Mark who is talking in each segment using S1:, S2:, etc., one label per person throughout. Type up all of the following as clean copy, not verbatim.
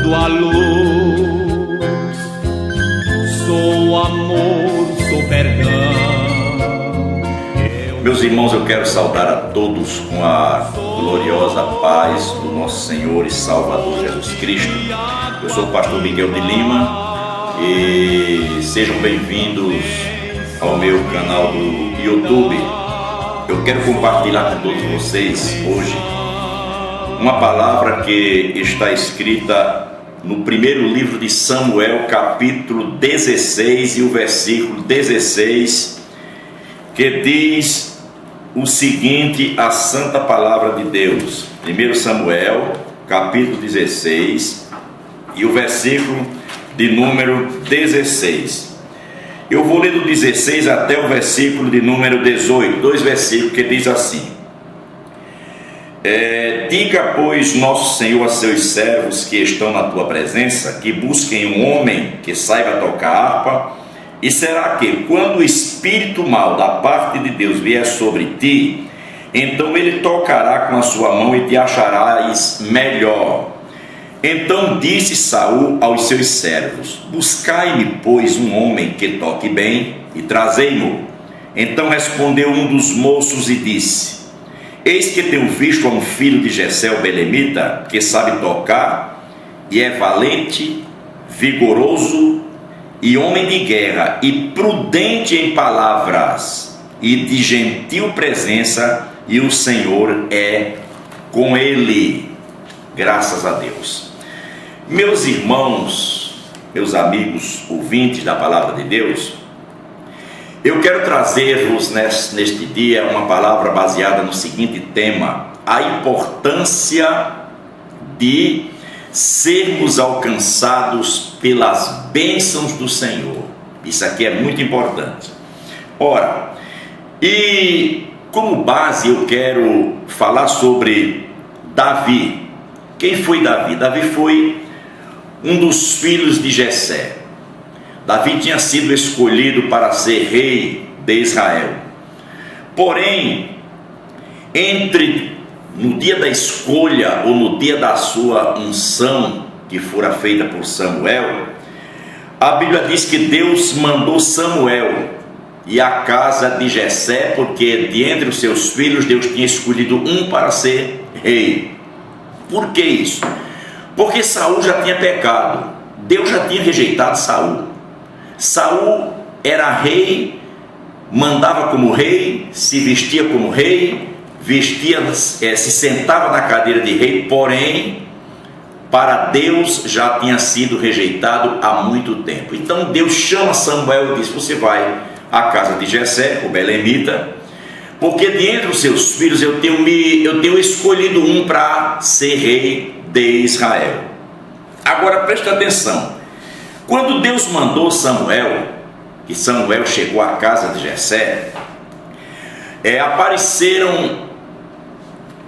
S1: buscando a luz. Sou amor, sou perdão.
S2: Meus irmãos, eu quero saudar a todos com a gloriosa paz do nosso Senhor e Salvador Jesus Cristo. Eu sou o pastor Miguel de Lima e sejam bem-vindos ao meu canal do YouTube. Eu quero compartilhar com todos vocês hoje uma palavra que está escrita no primeiro livro de Samuel, capítulo 16 e o versículo 16, que diz o seguinte, a santa palavra de Deus. 1 Samuel, capítulo 16 e o versículo de número 16. Eu vou ler do 16 até o versículo de número 18, dois versículos que diz assim: diga, pois, nosso Senhor a seus servos que estão na tua presença, que busquem um homem que saiba tocar harpa. E será que, quando o espírito mau da parte de Deus vier sobre ti, então ele tocará com a sua mão e te acharás melhor. Então disse Saul aos seus servos: buscai-me, pois, um homem que toque bem, e trazei-mo. Então respondeu um dos moços e disse: eis que tenho visto a um filho de Jessé o belemita, que sabe tocar, e é valente, vigoroso, e homem de guerra, e prudente em palavras, e de gentil presença, e o Senhor é com ele. Graças a Deus. Meus irmãos, meus amigos ouvintes da palavra de Deus, eu quero trazer-vos neste dia uma palavra baseada no seguinte tema: a importância de sermos alcançados pelas bênçãos do Senhor. Isso aqui é muito importante. Ora, e como base eu quero falar sobre Davi. Quem foi Davi? Davi foi um dos filhos de Jessé. Davi tinha sido escolhido para ser rei de Israel. Porém, no dia da escolha ou no dia da sua unção, que fora feita por Samuel, a Bíblia diz que Deus mandou Samuel e a casa de Jessé, porque de entre os seus filhos Deus tinha escolhido um para ser rei. Por que isso? Porque Saul já tinha pecado. Deus já tinha rejeitado Saul. Saul era rei, mandava como rei, se vestia como rei, se sentava na cadeira de rei, porém, para Deus já tinha sido rejeitado há muito tempo. Então Deus chama Samuel e diz: você vai à casa de Jessé, o belemita, porque de entre os seus filhos eu tenho escolhido um para ser rei de Israel. Agora presta atenção. Quando Deus mandou Samuel, e Samuel chegou à casa de Jessé, apareceram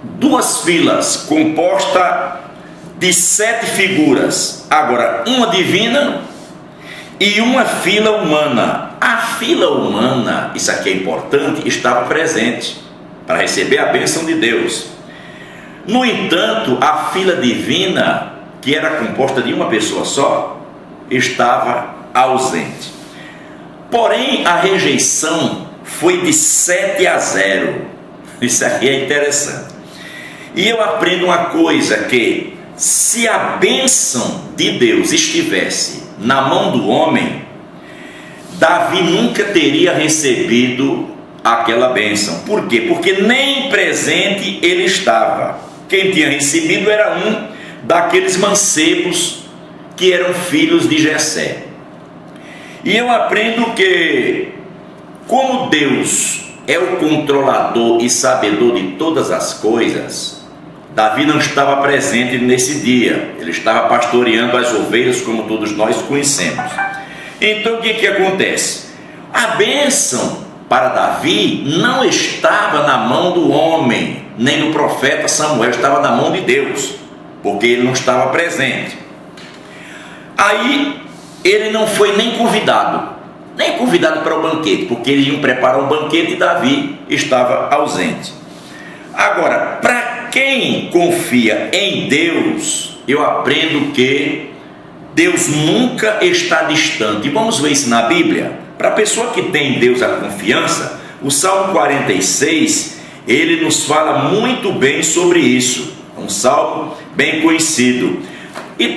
S2: duas filas compostas de 7 figuras. Agora, uma divina e uma fila humana. A fila humana, isso aqui é importante, estava presente para receber a bênção de Deus. No entanto, a fila divina, que era composta de uma pessoa só, estava ausente. Porém, a rejeição foi de 7-0. Isso aqui é interessante. E eu aprendo uma coisa, que se a bênção de Deus estivesse na mão do homem, Davi nunca teria recebido aquela bênção. Por quê? Porque nem presente ele estava. Quem tinha recebido era um daqueles mancebos que eram filhos de Jessé. E eu aprendo que, como Deus é o controlador e sabedor de todas as coisas, Davi não estava presente nesse dia. Ele estava pastoreando as ovelhas, como todos nós conhecemos. Então o que acontece? A bênção para Davi não estava na mão do homem, nem do profeta Samuel, estava na mão de Deus, porque ele não estava presente. Aí ele não foi nem convidado para o banquete, porque eles iam preparar um banquete e Davi estava ausente. Agora, para quem confia em Deus, eu aprendo que Deus nunca está distante. E vamos ver isso na Bíblia. Para a pessoa que tem em Deus a confiança, o Salmo 46, ele nos fala muito bem sobre isso. É um salmo bem conhecido. E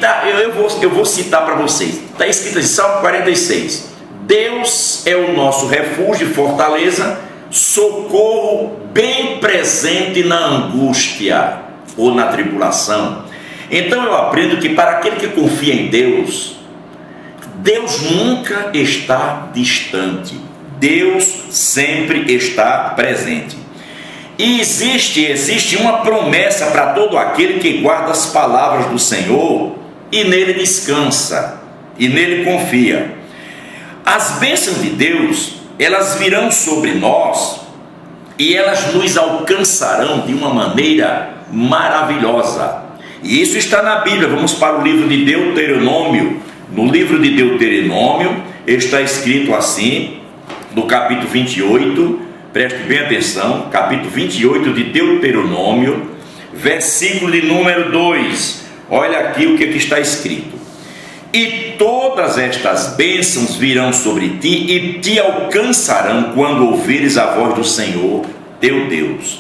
S2: eu vou citar para vocês. Está escrito assim, Salmo 46. Deus é o nosso refúgio e fortaleza, socorro bem presente na angústia ou na tribulação. Então eu aprendo que para aquele que confia em Deus, Deus nunca está distante. Deus sempre está presente. E existe uma promessa para todo aquele que guarda as palavras do Senhor e nele descansa, e nele confia. As bênçãos de Deus, elas virão sobre nós e elas nos alcançarão de uma maneira maravilhosa. E isso está na Bíblia. Vamos para o livro de Deuteronômio. No livro de Deuteronômio está escrito assim, no capítulo 28, preste bem atenção, capítulo 28 de Deuteronômio, versículo de número 2. Olha aqui o que está escrito. E todas estas bênçãos virão sobre ti e te alcançarão quando ouvires a voz do Senhor teu Deus.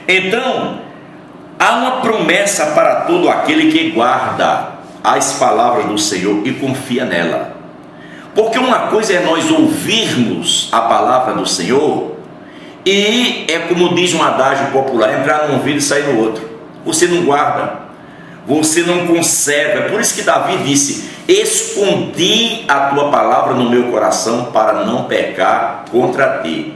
S2: Então, há uma promessa para todo aquele que guarda as palavras do Senhor e confia nela. Porque uma coisa é nós ouvirmos a palavra do Senhor e é como diz um adágio popular, entrar num ouvido e sair no outro. Você não guarda, você não conserva. É por isso que Davi disse: escondi a tua palavra no meu coração para não pecar contra ti.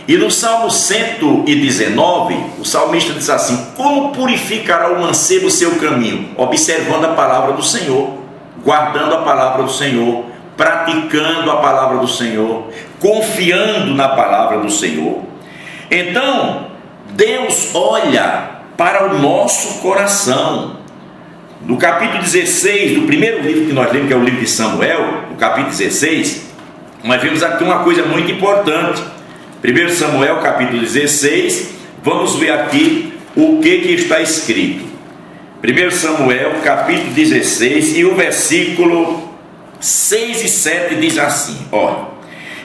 S2: E no Salmo 119, o salmista diz assim: como purificará o mancebo o seu caminho? Observando a palavra do Senhor, guardando a palavra do Senhor, praticando a palavra do Senhor, confiando na palavra do Senhor. Então, Deus olha para o nosso coração. No capítulo 16 do primeiro livro que nós lemos, que é o livro de Samuel, no capítulo 16, nós vemos aqui uma coisa muito importante. 1 Samuel capítulo 16, vamos ver aqui o que está escrito. 1 Samuel capítulo 16 e o versículo 6 e 7 diz assim, olha: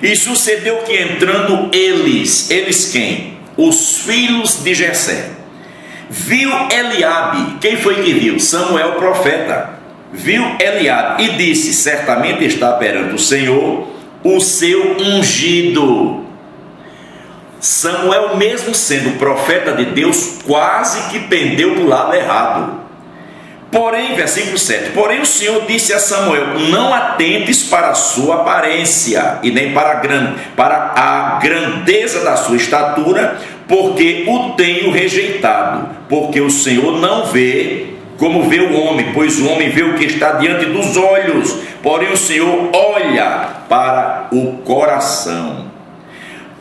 S2: e sucedeu que entrando eles quem? Os filhos de Jessé, viu Eliabe. Quem foi que viu? Samuel profeta. Viu Eliabe e disse: certamente está perante o Senhor o seu ungido. Samuel, mesmo sendo profeta de Deus, quase que pendeu para o lado errado. Porém, versículo 7, porém o Senhor disse a Samuel: não atentes para a sua aparência e nem para a grandeza da sua estatura, porque o tenho rejeitado. Porque o Senhor não vê como vê o homem, pois o homem vê o que está diante dos olhos, porém o Senhor olha para o coração.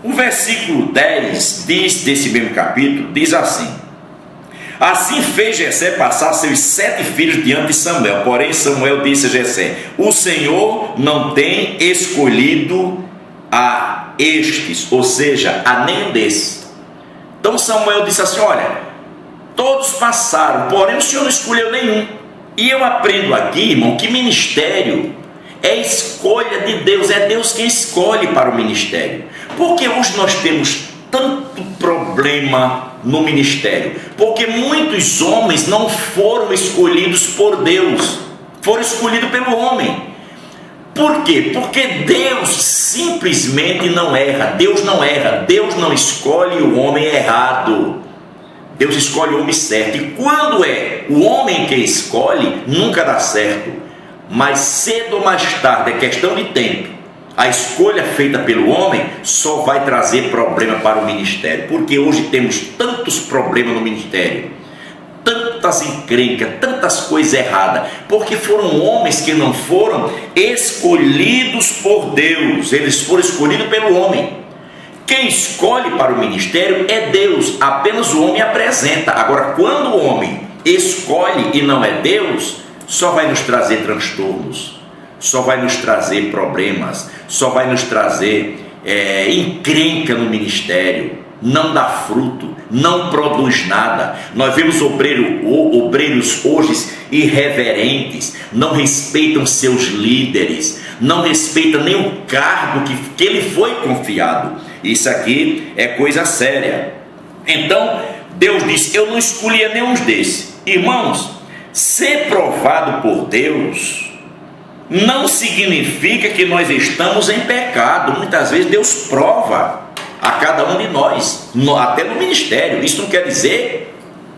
S2: O versículo 10 diz, desse mesmo capítulo, diz assim: assim fez Jessé passar seus 7 filhos diante de Samuel. Porém Samuel disse a Jessé: o Senhor não tem escolhido a estes, ou seja, a nenhum desses. Então Samuel disse assim: olha, todos passaram, porém o Senhor não escolheu nenhum. E eu aprendo aqui, irmão, que ministério é escolha de Deus, é Deus quem escolhe para o ministério. Porque hoje nós temos tanto problema no ministério? Porque muitos homens não foram escolhidos por Deus, foram escolhidos pelo homem. Por quê? Porque Deus simplesmente não erra. Deus não erra, Deus não escolhe o homem errado, Deus escolhe o homem certo. E quando é o homem quem escolhe, nunca dá certo. Mas cedo ou mais tarde, é questão de tempo, a escolha feita pelo homem só vai trazer problema para o ministério. Porque hoje temos tantos problemas no ministério, tantas encrencas, tantas coisas erradas, porque foram homens que não foram escolhidos por Deus, eles foram escolhidos pelo homem. Quem escolhe para o ministério é Deus, apenas o homem apresenta. Agora, quando o homem escolhe e não é Deus, só vai nos trazer transtornos, só vai nos trazer problemas, só vai nos trazer encrenca no ministério. não dá fruto, não produz nada. Nós vemos obreiros hoje irreverentes, não respeitam seus líderes, não respeitam nem o cargo que ele foi confiado. Isso aqui é coisa séria. Então Deus disse: eu não escolhia nenhum desses. Irmãos, ser provado por Deus não significa que nós estamos em pecado. Muitas vezes Deus prova a cada um de nós, até no ministério. Isso não quer dizer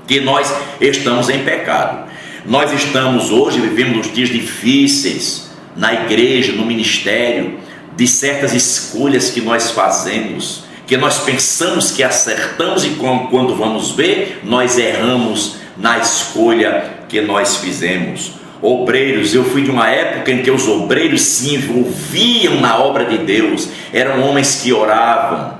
S2: que nós estamos em pecado. Nós estamos hoje vivendo uns dias difíceis na igreja, no ministério, de certas escolhas que nós fazemos, que nós pensamos que acertamos e quando vamos ver, nós erramos na escolha que nós fizemos. Obreiros, eu fui de uma época em que os obreiros se envolviam na obra de Deus. Eram homens que oravam,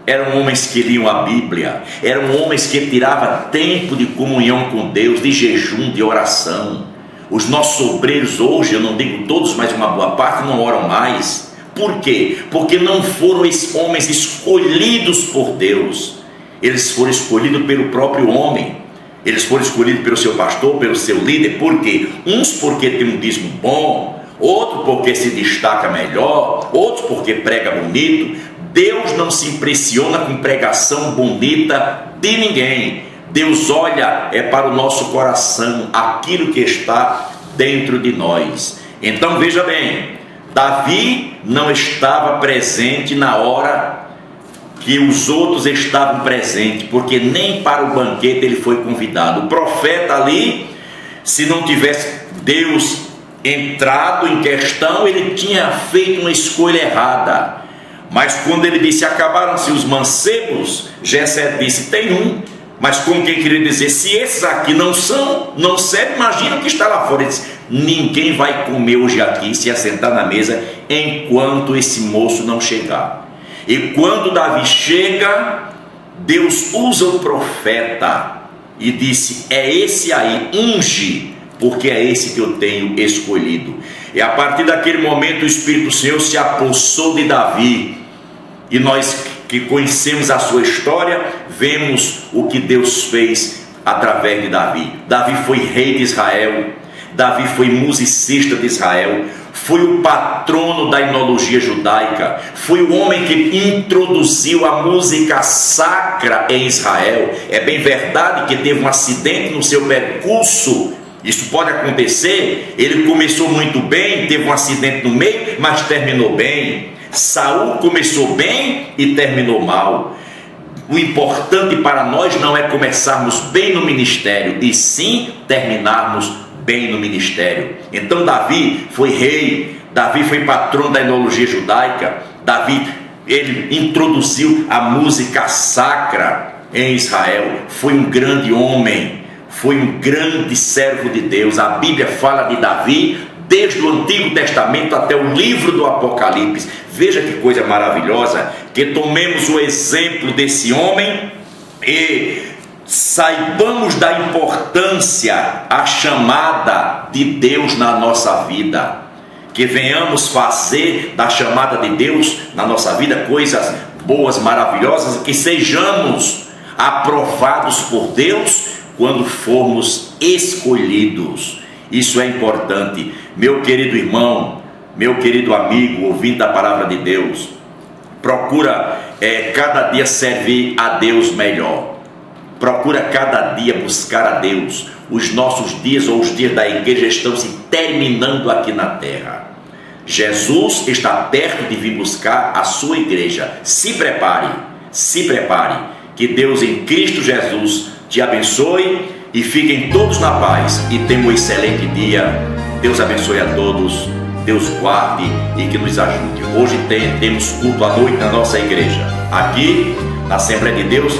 S2: eram homens que liam a Bíblia, eram homens que tiravam tempo de comunhão com Deus, de jejum, de oração. Os nossos obreiros hoje, eu não digo todos, mas uma boa parte, não oram mais. Por quê? Porque não foram homens escolhidos por Deus. Eles foram escolhidos pelo próprio homem. Eles foram escolhidos pelo seu pastor, pelo seu líder. Por quê? Uns porque tem um dízimo bom, outro porque se destaca melhor, outros porque prega bonito. Deus não se impressiona com pregação bonita de ninguém. Deus olha para o nosso coração, aquilo que está dentro de nós. Então veja bem, Davi não estava presente na hora que os outros estavam presentes, porque nem para o banquete ele foi convidado. O profeta ali, se não tivesse Deus entrado em questão, ele tinha feito uma escolha errada. Mas quando ele disse: acabaram-se os mancebos, Jessé disse: tem um. Mas como quem queria dizer: se esses aqui não servem, imagina o que está lá fora. Ele disse: ninguém vai comer hoje aqui, se assentar na mesa, enquanto esse moço não chegar. E quando Davi chega, Deus usa o profeta e disse: é esse aí, unge, porque é esse que eu tenho escolhido. E a partir daquele momento o Espírito do Senhor se apossou de Davi. E nós que conhecemos a sua história, vemos o que Deus fez através de Davi. Davi foi rei de Israel, Davi foi musicista de Israel, foi o patrono da enologia judaica, foi o homem que introduziu a música sacra em Israel. É bem verdade que teve um acidente no seu percurso. Isso pode acontecer. Ele começou muito bem, teve um acidente no meio, mas terminou bem. Saul começou bem e terminou mal. O importante para nós não é começarmos bem no ministério, e sim terminarmos bem no ministério. Então Davi foi rei, Davi foi patrono da enologia judaica, Davi, ele introduziu a música sacra em Israel, foi um grande homem, foi um grande servo de Deus. A Bíblia fala de Davi desde o Antigo Testamento até o livro do Apocalipse. Veja que coisa maravilhosa, que tomemos o exemplo desse homem e saibamos da importância, a chamada de Deus na nossa vida, que venhamos fazer da chamada de Deus na nossa vida coisas boas, maravilhosas, que sejamos aprovados por Deus quando formos escolhidos. Isso é importante, meu querido irmão, meu querido amigo, ouvinte da palavra de Deus. Procura cada dia servir a Deus melhor. Procura cada dia buscar a Deus. Os nossos dias ou os dias da igreja estão se terminando aqui na terra. Jesus está perto de vir buscar a sua igreja. Se prepare, que Deus em Cristo Jesus te abençoe e fiquem todos na paz e tenham um excelente dia. Deus abençoe a todos, Deus guarde e que nos ajude. Hoje temos culto à noite na nossa igreja, aqui na Assembleia de Deus,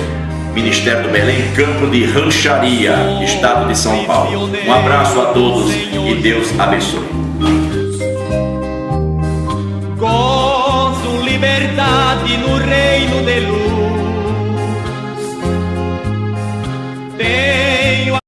S2: Ministério do Belém, Campo de Rancharia, Estado de São Paulo. Um abraço a todos e Deus abençoe.